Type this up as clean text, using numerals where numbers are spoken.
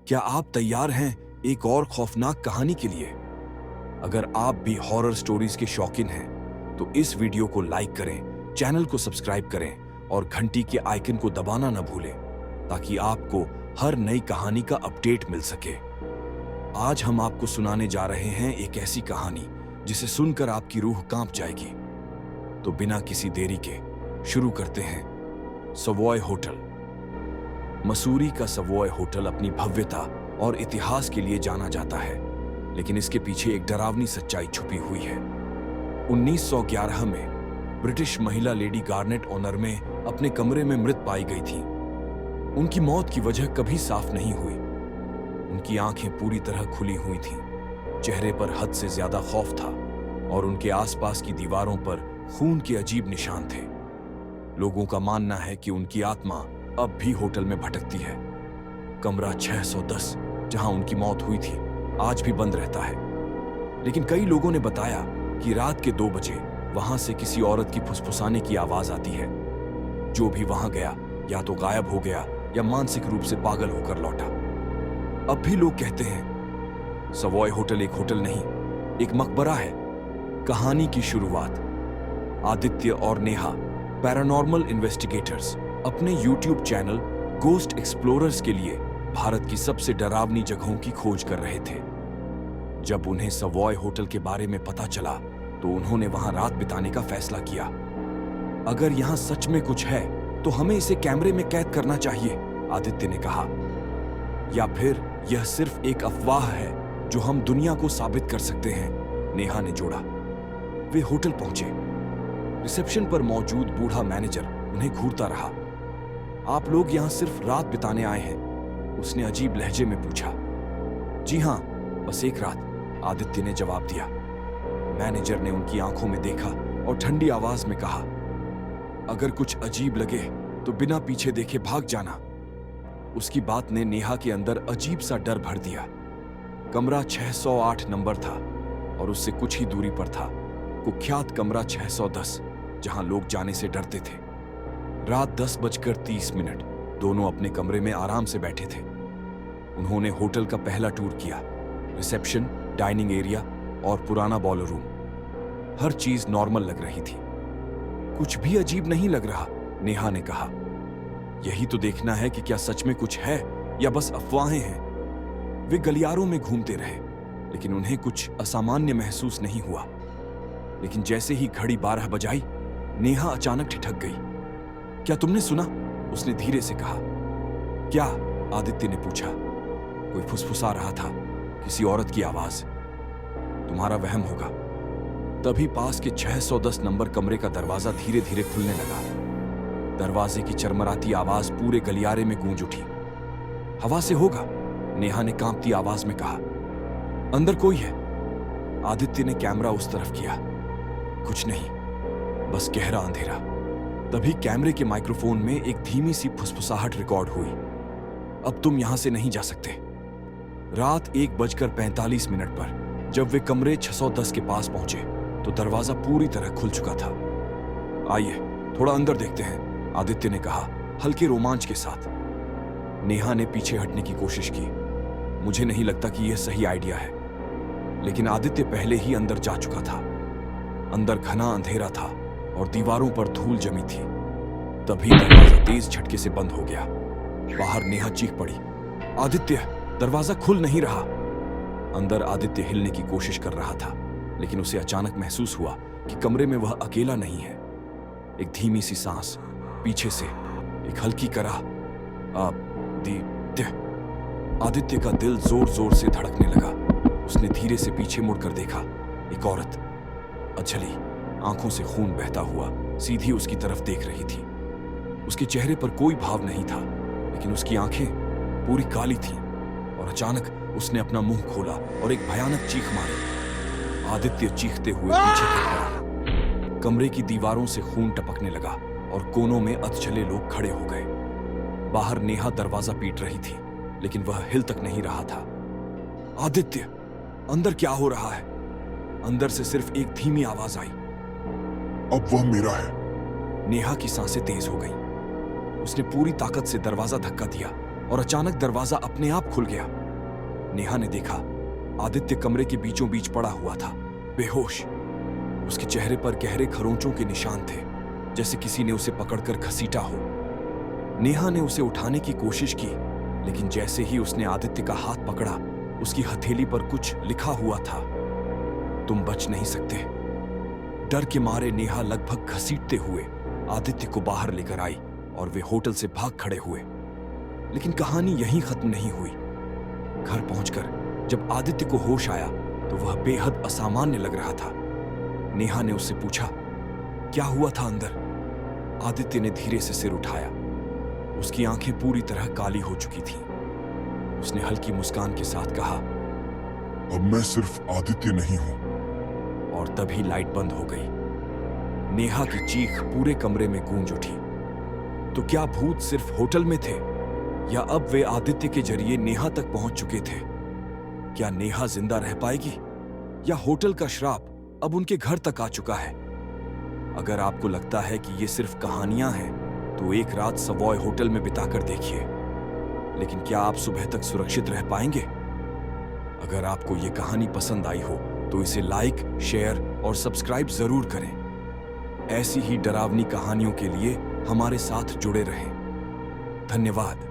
क्या आप तैयार हैं एक और खौफनाक कहानी के लिए? अगर आप भी हॉरर स्टोरीज के शौकीन हैं, तो इस वीडियो को लाइक करें, चैनल को सब्सक्राइब करें और घंटी के आइकन को दबाना न भूलें, ताकि आपको हर नई कहानी का अपडेट मिल सके। आज हम आपको सुनाने जा रहे हैं एक ऐसी कहानी जिसे सुनकर आपकी रूह कांप जाएगी। तो बिना किसी देरी के शुरू करते हैं। Savoy hotel. मसूरी का सवॉय होटल अपनी भव्यता और इतिहास के लिए जाना जाता है, लेकिन इसके पीछे एक डरावनी सच्चाई छुपी हुई है। 1911 में ब्रिटिश महिला लेडी गार्नेट ऑनर में अपने कमरे में मृत पाई गई थी। उनकी मौत की वजह कभी साफ नहीं हुई। उनकी आंखें पूरी तरह खुली हुई थीं, चेहरे पर हद से ज्यादा खौफ था और उनके आसपास की दीवारों पर खून के अजीब निशान थे। लोगों का मानना है कि उनकी आत्मा अब भी होटल में भटकती है। कमरा 610, जहां उनकी मौत हुई थी, आज भी बंद रहता है। लेकिन कई लोगों ने बताया कि रात के 2 बजे वहां से किसी औरत की फुसफुसाने की आवाज आती है। जो भी वहां गया या तो गायब हो गया या मानसिक रूप से पागल होकर लौटा। अब भी लोग कहते हैं सवॉय होटल एक होटल नहीं, एक मकबरा है। कहानी की शुरुआत। आदित्य और नेहा पैरानॉर्मल इन्वेस्टिगेटर्स अपने YouTube चैनल गोस्ट एक्सप्लोरर्स के लिए भारत की सबसे डरावनी जगहों की खोज कर रहे थे। जब उन्हें सवॉय होटल के बारे में पता चला, तो उन्होंने वहां रात बिताने का फैसला किया। अगर यहां सच में कुछ है, तो हमें इसे कैमरे में कैद करना चाहिए, आदित्य ने कहा। या फिर यह सिर्फ एक अफवाह है जो हम दुनिया को साबित कर सकते हैं, नेहा ने जोड़ा। वे होटल पहुंचे। रिसेप्शन पर मौजूद बूढ़ा मैनेजर उन्हें घूरता रहा। आप लोग यहां सिर्फ रात बिताने आए हैं? उसने अजीब लहजे में पूछा। जी हां, बस एक रात, आदित्य ने जवाब दिया। मैनेजर ने उनकी आंखों में देखा और ठंडी आवाज में कहा, अगर कुछ अजीब लगे तो बिना पीछे देखे भाग जाना। उसकी बात ने नेहा के अंदर अजीब सा डर भर दिया। कमरा 608 नंबर था और उससे कुछ ही दूरी पर था कुख्यात कमरा 610, जहां लोग जाने से डरते थे। रात 10:30 दोनों अपने कमरे में आराम से बैठे थे। उन्होंने होटल का पहला टूर किया। रिसेप्शन, डाइनिंग एरिया और पुराना बॉलर रूम, हर चीज नॉर्मल लग रही थी। कुछ भी अजीब नहीं लग रहा, नेहा ने कहा। यही तो देखना है कि क्या सच में कुछ है या बस अफवाहें हैं। वे गलियारों में घूमते रहे, लेकिन उन्हें कुछ असामान्य महसूस नहीं हुआ। लेकिन जैसे ही घड़ी 12 बजाई, नेहा अचानक ठिठक गई। क्या तुमने सुना? उसने धीरे से कहा। क्या? आदित्य ने पूछा। कोई फुसफुसा रहा था, किसी औरत की आवाज। तुम्हारा वहम होगा। तभी पास के 610 नंबर कमरे का दरवाजा धीरे धीरे खुलने लगा। दरवाजे की चरमराती आवाज पूरे गलियारे में गूंज उठी। हवा से होगा, नेहा ने कांपती आवाज में कहा। अंदर कोई है? आदित्य ने कैमरा उस तरफ किया। कुछ नहीं, बस गहरा अंधेरा। तभी कैमरे के माइक्रोफोन में एक धीमी सी फुसफुसाहट रिकॉर्ड हुई। अब तुम यहां से नहीं जा सकते। रात 1:45 पर जब वे कमरे 610 के पास पहुंचे, तो दरवाजा पूरी तरह खुल चुका था। आइए थोड़ा अंदर देखते हैं, आदित्य ने कहा, हल्के रोमांच के साथ। नेहा ने पीछे हटने की कोशिश की। मुझे नहीं लगता कि यह सही आइडिया है। लेकिन आदित्य पहले ही अंदर जा चुका था। अंदर घना अंधेरा था और दीवारों पर धूल जमी थी। तभी दरवाजा तेज झटके से बंद हो गया। बाहर नेहा चीख पड़ी, आदित्य, दरवाजा खुल नहीं रहा। अंदर आदित्य हिलने की कोशिश कर रहा था, लेकिन उसे अचानक महसूस हुआ कि कमरे में वह अकेला नहीं है। एक धीमी सी सांस, पीछे से एक हल्की कराह। आदित्य का दिल जोर जोर से धड़कने लगा। उसने धीरे से पीछे मुड़कर देखा। एक औरत अछली, आंखों से खून बहता हुआ, सीधी उसकी तरफ देख रही थी। उसके चेहरे पर कोई भाव नहीं था, लेकिन उसकी आंखें पूरी काली थीं। और अचानक उसने अपना मुंह खोला और एक भयानक चीख मारी। आदित्य चीखते हुए पीछे गिर पड़ा। कमरे की दीवारों से खून टपकने लगा और कोनों में अधचले लोग खड़े हो गए। बाहर नेहा दरवाजा पीट रही थी, लेकिन वह हिल तक नहीं रहा था। आदित्य, अंदर क्या हो रहा है? अंदर से सिर्फ एक धीमी आवाज आई, अब वह मेरा है। नेहा की सांसें तेज हो गईं। उसने पूरी ताकत से दरवाजा धक्का दिया और अचानक दरवाजा अपने आप खुल गया। नेहा ने देखा आदित्य कमरे के बीचों बीच पड़ा हुआ था, बेहोश। उसके चेहरे पर गहरे खरोंचों के निशान थे, जैसे किसी ने उसे पकड़कर घसीटा हो। नेहा ने उसे उठाने की कोशिश की, लेकिन जैसे ही उसने आदित्य का हाथ पकड़ा, उसकी हथेली पर कुछ लिखा हुआ था, तुम बच नहीं सकते। डर के मारे नेहा लगभग घसीटते हुए आदित्य को बाहर लेकर आई और वे होटल से भाग खड़े हुए। लेकिन कहानी यहीं खत्म नहीं हुई। घर पहुंचकर जब आदित्य को होश आया तो वह बेहद असामान्य लग रहा था। नेहा ने उससे पूछा, क्या हुआ था अंदर? आदित्य ने धीरे से सिर उठाया। उसकी आंखें पूरी तरह काली हो चुकी थीं। उसने हल्की मुस्कान के साथ कहा, अब मैं सिर्फ आदित्य नहीं हूं। और तभी लाइट बंद हो गई। नेहा की चीख पूरे कमरे में गूंज उठी। तो क्या भूत सिर्फ होटल में थे, या अब वे आदित्य के जरिए नेहा तक पहुंच चुके थे? क्या नेहा जिंदा रह पाएगी, या होटल का श्राप अब उनके घर तक आ चुका है? अगर आपको लगता है कि ये सिर्फ कहानियां हैं, तो एक रात सवॉय होटल में बिताकर देखिए। लेकिन क्या आप सुबह तक सुरक्षित रह पाएंगे? अगर आपको ये कहानी पसंद आई हो तो इसे लाइक, शेयर और सब्सक्राइब जरूर करें। ऐसी ही डरावनी कहानियों के लिए हमारे साथ जुड़े रहें। धन्यवाद।